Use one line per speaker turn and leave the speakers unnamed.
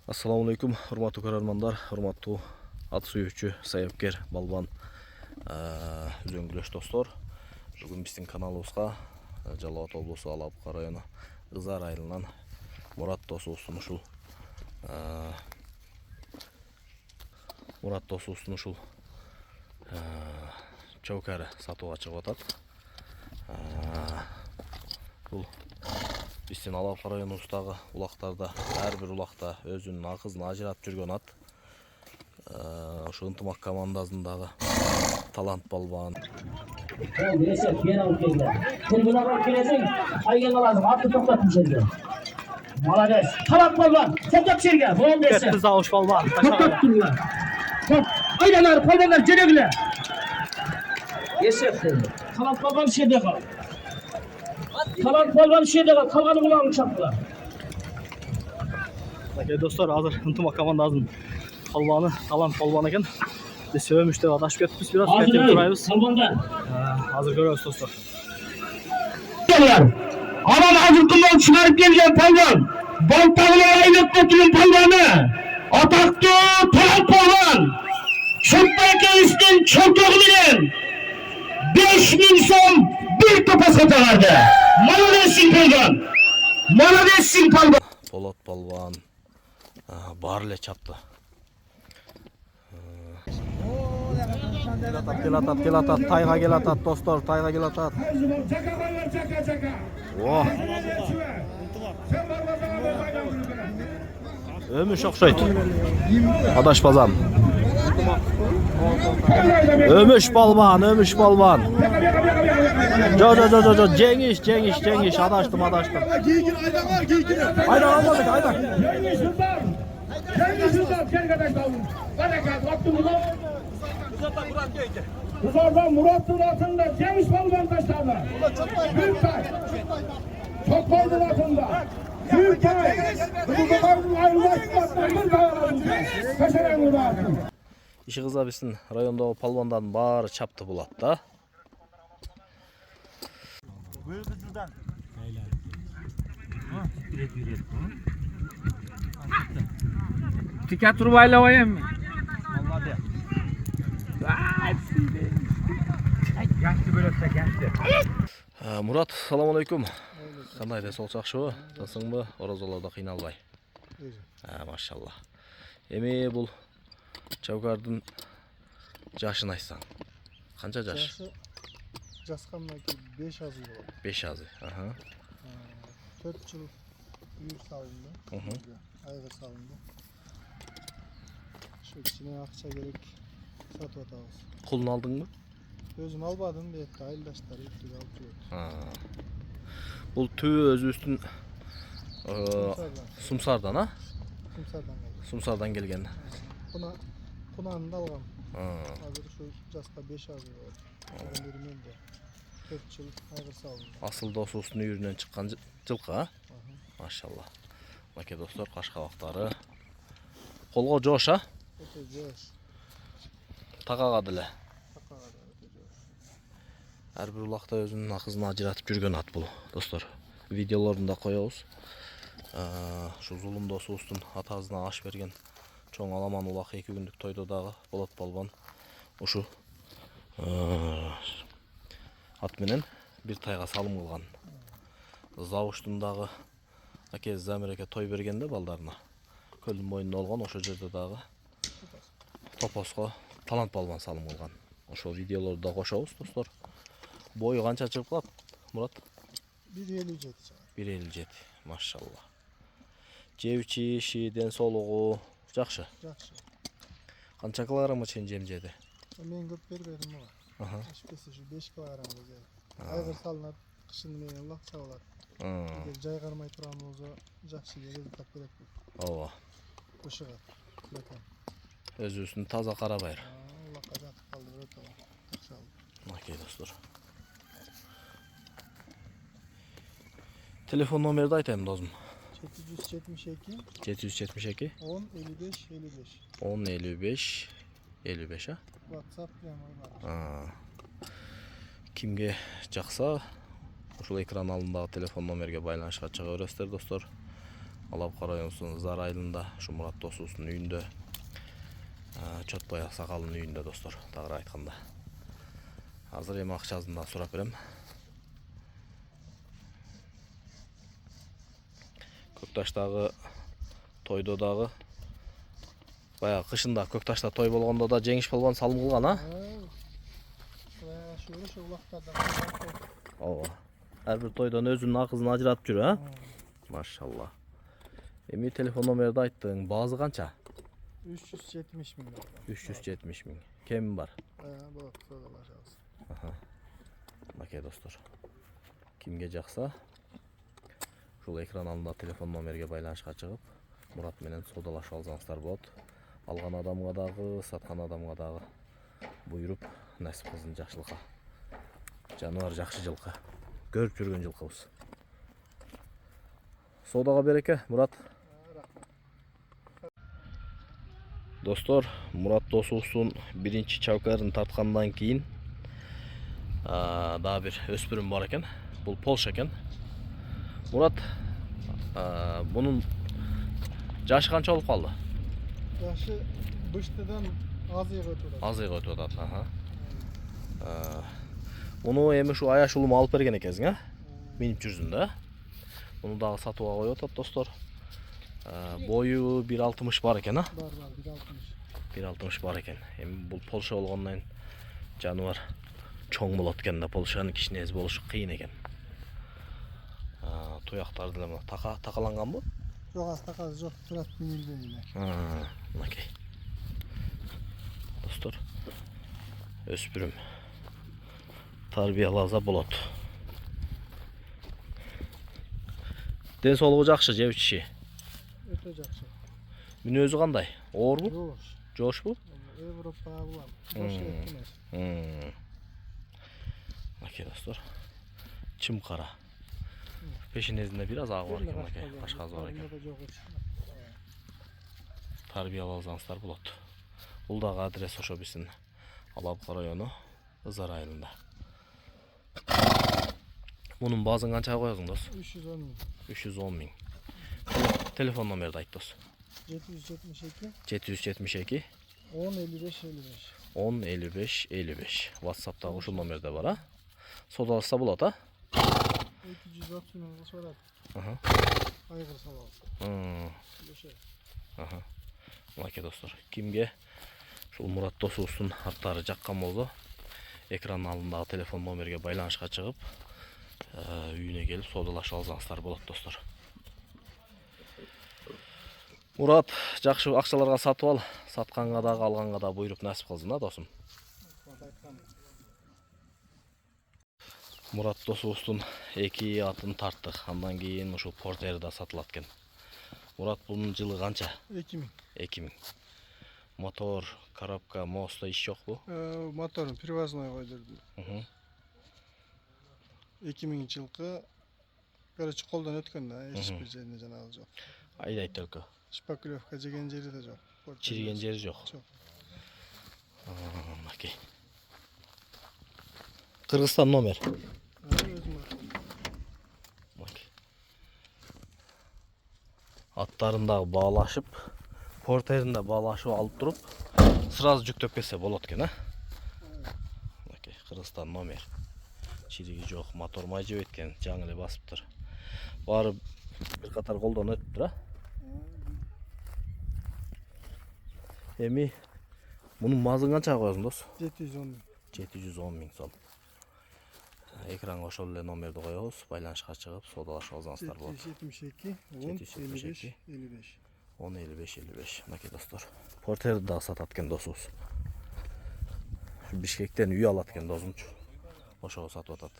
Assalamualaikum, hurmatly көрермандар, hurmatly ат сүйүүчү, саябкер, балбан, үзөңгүлөш достор. Бүгүн биздин каналыбызга Жалал Абад облусу Алапка району Ызар айылынан Мурат досубуздун ушул чоукары сатууга чыгып атат. Бул биздин Алапка районубуздагы улактарда ар бир улакта өзүнүн акызын ажыратып жүргөн ат. Ошо ынтымак командасындагы талант балбан.
Молодец. Талант балбан. Токтоп жерге.
Кетті зауыш балбан.
Токтоп туруңар. Айдалар, жерегиле. Есеп. Талант балбан жерде кал. Талант балбан жерде кал. Калганы булагын чапкыла.
Dostlar, hazır ынтымак командасынын балбаны, талант балбан экен. Биз сөмүштө адашып кетипиз бираз, кетип турайбыз. Hazır көрөбүз достор.
Aman hazırkından çıkarıp geleceğim palvan. Baltağına aylık götürün palvanı. Ataklı Talat palvan. Çöpteki üstün çöptüğü bilen. 5.000 son bir topa satarlardı. Maladessin palvan. Maladessin palvan.
Polat balban barle çaptı. Gel atat, tayga gel atat dostlar, tayga gel atat. Oh. Ömüş okşayt. Adaş bazam. Ömüş balban. Jo, cengiş, adaştım. Aydan almadık, aydan.
Kızardan Murat'ın atında Cengiz Balban taşlarla. Büyük taş. Çok koydun atında. Büyük taş. Kızardan ayrılaşmaklarının dağlarında. Kaşaren Murat'ın.
İşi kıza bilsin, rayondagı palvandan bari çaptı bul atta.
Tika turbayla oyayım.
Murat, assalamualaikum. Qanday da sol çaqşыбы? Tasыңбы? Оразаларда кыйналбай. Машалла. Эми бул чоукардын жашын айтсаң. Канча жаш?
Жасқа мынакей 5 азы болады.
5 азы.
4 жыл үйір салынды. Айғыр салынды. Şu kişine akça gerek satып атабыз.
Kulunu aldыңбы?
Өзүм албадым, бетте айылдаштар үтүп алып жүрөт.
Бул түбү өзүбүздүн Сумсардан, а? Сумсардан келген.
Кунаны да алгам. Азыр ушу жаска 5 азы болот. Андан бери менде 4 жыл айгыр салынды.
Асыл досубуздун үйүрүнөн чыккан жылкы, а? Машалла. Мынакей достор, кашкабактары. Колго жош, а?
Өтө жош.
Такага деле. Ар бир улакта өзүнүн акызын ажыратып жүргөн ат бул, достор. Видеолорун да коебуз. Ушу Зулум досубуздун атасына аш берген чоң аламан улак 2 күндүк тойдо дагы Болот балбан ушу ат менен бир тайга салым кылган. Завуштун дагы аке Замиреке той бергенде балдарына. Көлдүн боюнда болгон, ошол жерде дагы Топоско талант балбан салым кылган. Ошол видеолорду да кошобуз, достор. Бою канча чыгып калат, Мурат?
1.57.
1.57, машалла. Жеп иши, ден соолугу жакшы.
Жакшы.
Канча килограммга чейин жем жеди?
Мен көп бербедим ага. Ашпесе 5 килограммга жеди. Айгыр салынат, кышын менен улак чабылат. Эгер жайгармай турган болсо жакшы результат берет бул.
Ооба.
Кошугат.
Өзүбүздүн таза кара байыр.
Улакка жатып калды өтө. Жакшы алды.
Окей, достор. Телефон номерди айтайм, досум.
772
772
10 55 55.
10 55 55, а?
WhatsApp прямо бар.
Кимге жакса, ушул экран алдындагы телефон номерге байланышка чыга бересиздер, достор. Алапка районунун Зар айылында ушу Мурат досубуздун үйүндө, Чотбой аксакалдын үйүндө достор, тагыраак айтканда. Азыр эми акчасын да сурап берем. Көкташтагы тойдо дагы баягы кышында Көкташта той болгондо да жеңиш полбон салым кылган, а?
Ошо улактарда.
Ооба. Ар бир тойдон өзүнүн акызын ажыратып жүрү, а? Машалла. Эми телефон номерди айттың. Баазы канча?
370 миң.
370 миң. Кем бар?
Болот, содалашабыз.
Мынакей достор. Кимге жакса, ушул экран алдында телефон номерге байланышка чыгып, Мурат менен содалашып алсаңыздар болот. Алган адамга дагы, саткан адамга дагы буйруп насип кылсын жакшылыкка. Жаныбар жакшы жылкы. Көрүп жүргөн жылкыбыз. Содага береке, Мурат. Достор, Мурат досубуздун биринчи чабкарын тарткандан кийин дагы бир өспүрүм бар экен. Бул Полша экен. Мурат, бунун жашы канча болуп калды?
Жашы быштыдан азыйга өтүп атат.
Азыйга өтүп атат, Муну эми ушу аяш улум алып берген экенсиң, а? Минип жүрсүң да? Муну дагы сатууга коюп атат достор. Бою 1.60 бар экен, а?
Бар, 1.60.
1.60 бар экен. Эми бул Полша болгондон жаныбар чоң болот экен да, Полшанын кичинеси болушу кыйын экен. Туяктары деле мына такаланганбы?
Жок, такасы жок, турат минилген эле.
Мынакей. Достор, өспүрүм тарбияласа болот. Ден соолугу жакшы, жеп ичиши.
Өтө жакшы.
Мүнөзү кандай? Оорбу?
Жош.
Жошпу?
Европага булам. Жош эмес.
Мынакей достор. Чым кара. Пешенесинде бир аз агы бар экен, мынакей. Кашказы бар экен. Тарбиялап алсаңыздар болот. Бул дагы адрес ошо биздин Алапка району Зар айылында. Мунун баазын канчага коесуң, дос?
310 миң.
310 миң. Телефон номерди айт, дос.
772
772
1055.
105555. WhatsApp'tагы ушул номерде бар, а? Содалашса болот, а?
230 миң сурат. Айгыр салабыз.
Мынакей достор, кимге ушул Мурат досубуздун аттары жаккан болсо, экран алдындагы телефон номерге байланышка чыгып, үйүнө келип содалашып алсаңыздар болот достор. Мурат, жакшы акчаларга сатып ал, сатканга дагы алганга да буйруп насип кылсын, а досум. Мурат досубуздун 2 атын тарттык. Андан кийин ушул портер да сатылат экен. Мурат, бунун жылы канча?
2 миң.
2 миң. Мотор, коробка, моста иш жокпу?
Моторун привозной койдурдум. 2 миң жылкы. Короче, колдон өткөн да, эч бир жерине жанагы жок.
Айдайт только.
Шпаклевка жеген жери да жок.
Чириген жери жок.
Жок.
Мынакей. Кыргызстан номер. Мынакей. Аттарын дагы баалашып, портерин да баалашып алып туруп, сразу жүктөп кетсе болот экен, а? Мынакей, Кыргызстан номер. Чириги жок, мотор май жеп экен, жаңы эле басыптыр. Баары бир катар колдон өтүптүр, а? Эми мунун мазын канчага коесуң, дос?
710 миң.
710 миң сом. Экранга ошол эле номерди коебуз, байланышка чыгып содалашып алсаңыздар болот.
772 1055 55.
1055. Мынакей достор. Портерди дагы сатат экен досубуз. Бишкектен үй алат экен досумчу. Ошого сатып атат.